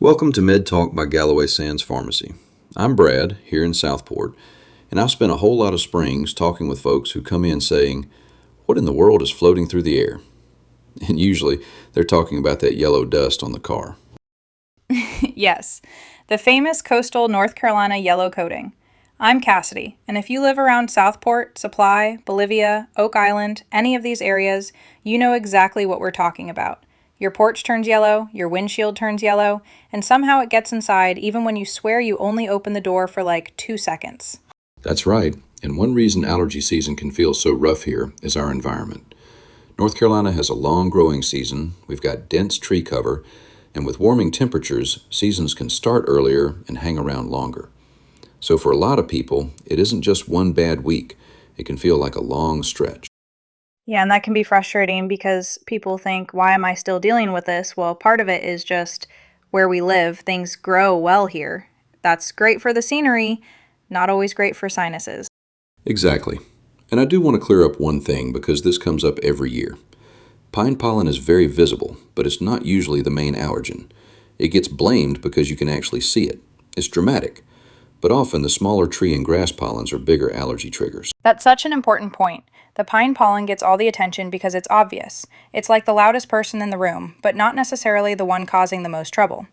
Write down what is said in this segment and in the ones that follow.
Welcome to MedTalk by Galloway-Sands Pharmacy. I'm Brad, here in Southport, and I've spent a whole lot of springs talking with folks who come in saying, "What in the world is floating through the air?" And usually they're talking about that yellow dust on the car. Yes, the famous coastal North Carolina yellow coating. I'm Kassidy, and if you live around Southport, Supply, Bolivia, Oak Island, any of these areas, you know exactly what we're talking about. Your porch turns yellow, your windshield turns yellow, and somehow it gets inside even when you swear you only opened the door for like 2 seconds. That's right, and one reason allergy season can feel so rough here is our environment. North Carolina has a long growing season, we've got dense tree cover, and with warming temperatures, seasons can start earlier and hang around longer. So for a lot of people, it isn't just one bad week. It can feel like a long stretch. Yeah, and that can be frustrating because people think, why am I still dealing with this? Well, part of it is just where we live. Things grow well here. That's great for the scenery, not always great for sinuses. Exactly. And I do want to clear up one thing because this comes up every year. Pine pollen is very visible, but it's not usually the main allergen. It gets blamed because you can actually see it. It's dramatic, but often the smaller tree and grass pollens are bigger allergy triggers. That's such an important point. The pine pollen gets all the attention because it's obvious. It's like the loudest person in the room, but not necessarily the one causing the most trouble.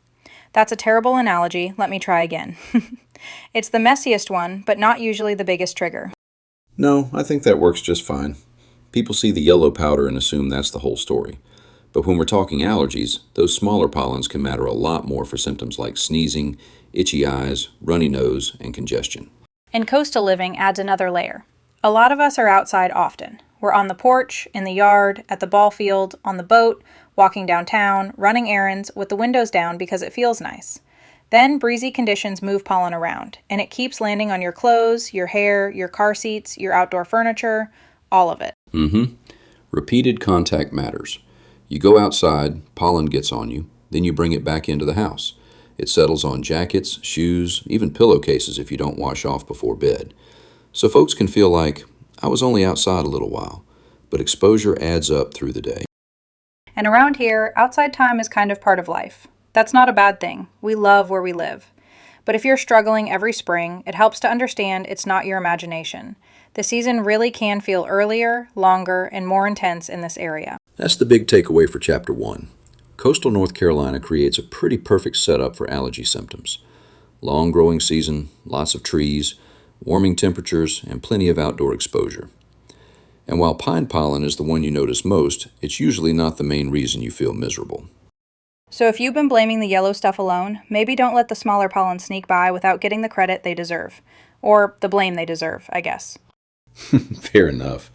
That's a terrible analogy. Let me try again. It's the messiest one, but not usually the biggest trigger. No, I think that works just fine. People see the yellow powder and assume that's the whole story. But when we're talking allergies, those smaller pollens can matter a lot more for symptoms like sneezing, itchy eyes, runny nose, and congestion. And coastal living adds another layer. A lot of us are outside often. We're on the porch, in the yard, at the ball field, on the boat, walking downtown, running errands with the windows down because it feels nice. Then breezy conditions move pollen around, and it keeps landing on your clothes, your hair, your car seats, your outdoor furniture, all of it. Repeated contact matters. You go outside, pollen gets on you, then you bring it back into the house. It settles on jackets, shoes, even pillowcases if you don't wash off before bed. So folks can feel like, I was only outside a little while, but exposure adds up through the day. And around here, outside time is kind of part of life. That's not a bad thing. We love where we live. But if you're struggling every spring, it helps to understand it's not your imagination. The season really can feel earlier, longer, and more intense in this area. That's the big takeaway for Chapter 1. Coastal North Carolina creates a pretty perfect setup for allergy symptoms. Long growing season, lots of trees, warming temperatures, and plenty of outdoor exposure. And while pine pollen is the one you notice most, it's usually not the main reason you feel miserable. So if you've been blaming the yellow stuff alone, maybe don't let the smaller pollen sneak by without getting the credit they deserve. Or the blame they deserve, I guess. Fair enough.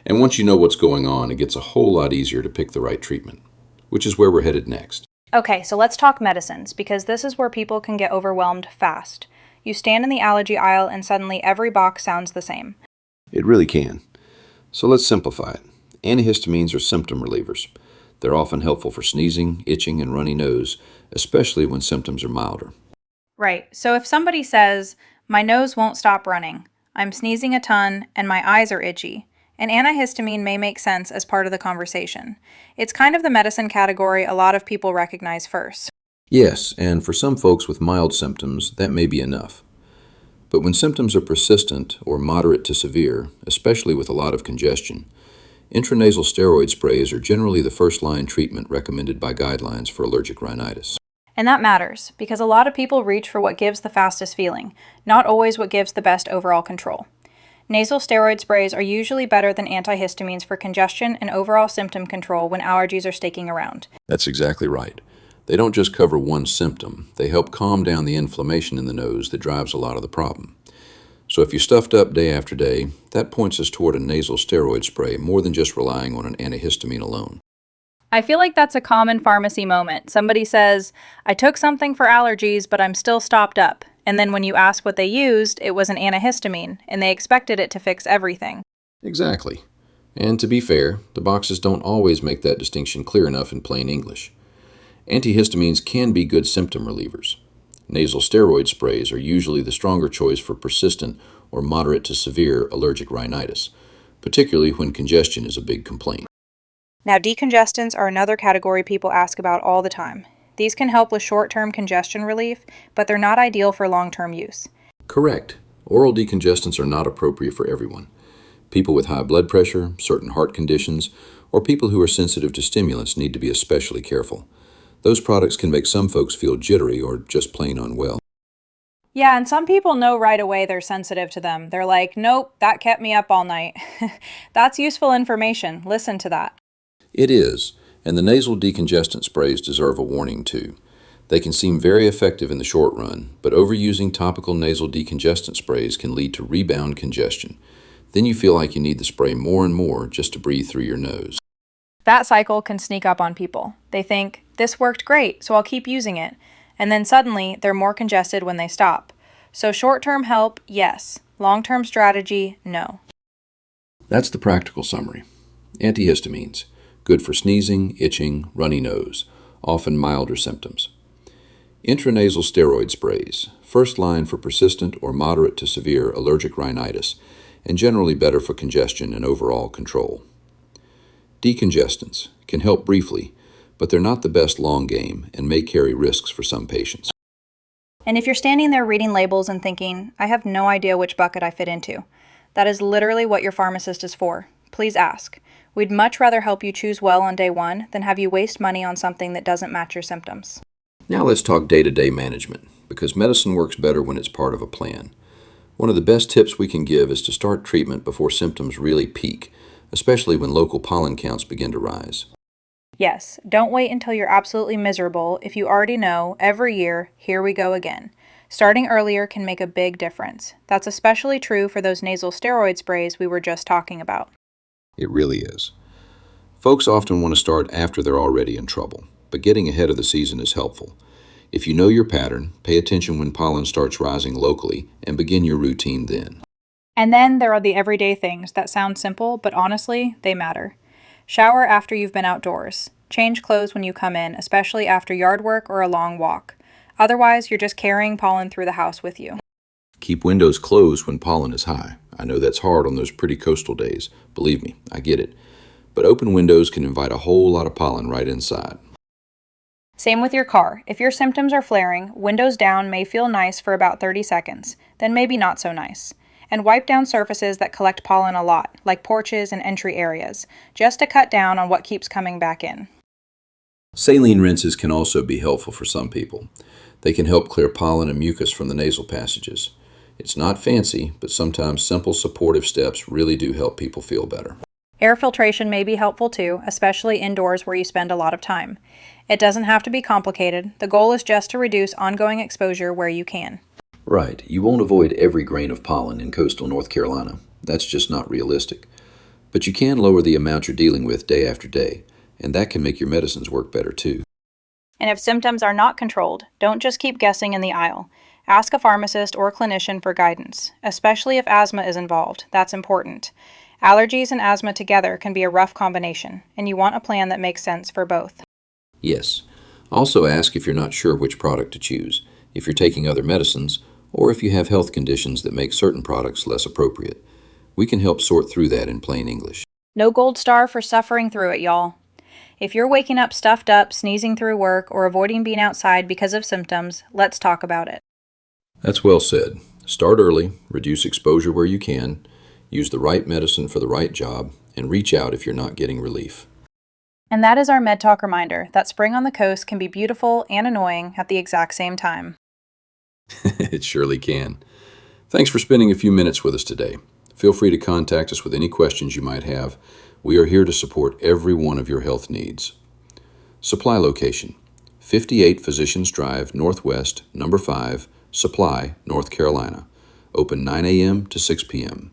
And once you know what's going on, it gets a whole lot easier to pick the right treatment, which is where we're headed next. Okay, so let's talk medicines, because this is where people can get overwhelmed fast. You stand in the allergy aisle and suddenly every box sounds the same. It really can. So let's simplify it. Antihistamines are symptom relievers. They're often helpful for sneezing, itching, and runny nose, especially when symptoms are milder. Right, so if somebody says, my nose won't stop running, I'm sneezing a ton, and my eyes are itchy, an antihistamine may make sense as part of the conversation. It's kind of the medicine category a lot of people recognize first. Yes, and for some folks with mild symptoms, that may be enough. But when symptoms are persistent or moderate to severe, especially with a lot of congestion, intranasal steroid sprays are generally the first-line treatment recommended by guidelines for allergic rhinitis. And that matters, because a lot of people reach for what gives the fastest feeling, not always what gives the best overall control. Nasal steroid sprays are usually better than antihistamines for congestion and overall symptom control when allergies are staking around. That's exactly right. They don't just cover one symptom, they help calm down the inflammation in the nose that drives a lot of the problem. So if you're stuffed up day after day, that points us toward a nasal steroid spray more than just relying on an antihistamine alone. I feel like that's a common pharmacy moment. Somebody says, I took something for allergies, but I'm still stopped up. And then when you ask what they used, it was an antihistamine, and they expected it to fix everything. Exactly. And to be fair, the boxes don't always make that distinction clear enough in plain English. Antihistamines can be good symptom relievers. Nasal steroid sprays are usually the stronger choice for persistent or moderate to severe allergic rhinitis, particularly when congestion is a big complaint. Now, decongestants are another category people ask about all the time. These can help with short-term congestion relief, but they're not ideal for long-term use. Correct. Oral decongestants are not appropriate for everyone. People with high blood pressure, certain heart conditions, or people who are sensitive to stimulants need to be especially careful. Those products can make some folks feel jittery or just plain unwell. Yeah, and some people know right away they're sensitive to them. They're like, nope, that kept me up all night. That's useful information. Listen to that. It is, and the nasal decongestant sprays deserve a warning too. They can seem very effective in the short run, but overusing topical nasal decongestant sprays can lead to rebound congestion. Then you feel like you need the spray more and more just to breathe through your nose. That cycle can sneak up on people. They think, this worked great, so I'll keep using it. And then suddenly, they're more congested when they stop. So short-term help, yes. Long-term strategy, no. That's the practical summary. Antihistamines, good for sneezing, itching, runny nose, often milder symptoms. Intranasal steroid sprays, first line for persistent or moderate to severe allergic rhinitis, and generally better for congestion and overall control. Decongestants can help briefly, but they're not the best long game and may carry risks for some patients. And if you're standing there reading labels and thinking, I have no idea which bucket I fit into, that is literally what your pharmacist is for. Please ask. We'd much rather help you choose well on day one than have you waste money on something that doesn't match your symptoms. Now let's talk day-to-day management, because medicine works better when it's part of a plan. One of the best tips we can give is to start treatment before symptoms really peak, especially when local pollen counts begin to rise. Yes, don't wait until you're absolutely miserable if you already know, every year, here we go again. Starting earlier can make a big difference. That's especially true for those nasal steroid sprays we were just talking about. It really is. Folks often want to start after they're already in trouble, but getting ahead of the season is helpful. If you know your pattern, pay attention when pollen starts rising locally and begin your routine then. And then there are the everyday things that sound simple, but honestly, they matter. Shower after you've been outdoors. Change clothes when you come in, especially after yard work or a long walk. Otherwise, you're just carrying pollen through the house with you. Keep windows closed when pollen is high. I know that's hard on those pretty coastal days. Believe me, I get it. But open windows can invite a whole lot of pollen right inside. Same with your car. If your symptoms are flaring, windows down may feel nice for about 30 seconds, then maybe not so nice. And wipe down surfaces that collect pollen a lot, like porches and entry areas, just to cut down on what keeps coming back in. Saline rinses can also be helpful for some people. They can help clear pollen and mucus from the nasal passages. It's not fancy, but sometimes simple supportive steps really do help people feel better. Air filtration may be helpful too, especially indoors where you spend a lot of time. It doesn't have to be complicated. The goal is just to reduce ongoing exposure where you can. Right, you won't avoid every grain of pollen in coastal North Carolina. That's just not realistic. But you can lower the amount you're dealing with day after day, and that can make your medicines work better too. And if symptoms are not controlled, don't just keep guessing in the aisle. Ask a pharmacist or clinician for guidance, especially if asthma is involved. That's important. Allergies and asthma together can be a rough combination, and you want a plan that makes sense for both. Yes. Also ask if you're not sure which product to choose, if you're taking other medicines, or if you have health conditions that make certain products less appropriate. We can help sort through that in plain English. No gold star for suffering through it, y'all. If you're waking up stuffed up, sneezing through work, or avoiding being outside because of symptoms, let's talk about it. That's well said. Start early, reduce exposure where you can, use the right medicine for the right job, and reach out if you're not getting relief. And that is our MedTalk reminder that spring on the coast can be beautiful and annoying at the exact same time. It surely can. Thanks for spending a few minutes with us today. Feel free to contact us with any questions you might have. We are here to support every one of your health needs. Supply location: 58 Physicians Drive, Northwest, number 5, Supply, North Carolina. Open 9 a.m. to 6 p.m.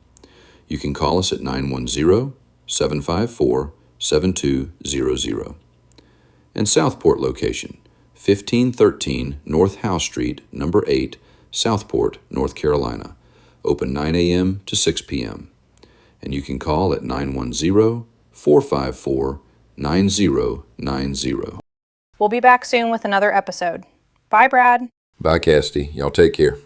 You can call us at 910-754-7200. And Southport location: 1513 North House Street, number 8, Southport, North Carolina. Open 9 a.m. to 6 p.m. And you can call at 910-454-9090. We'll be back soon with another episode. Bye, Brad. Bye, Kassidy. Y'all take care.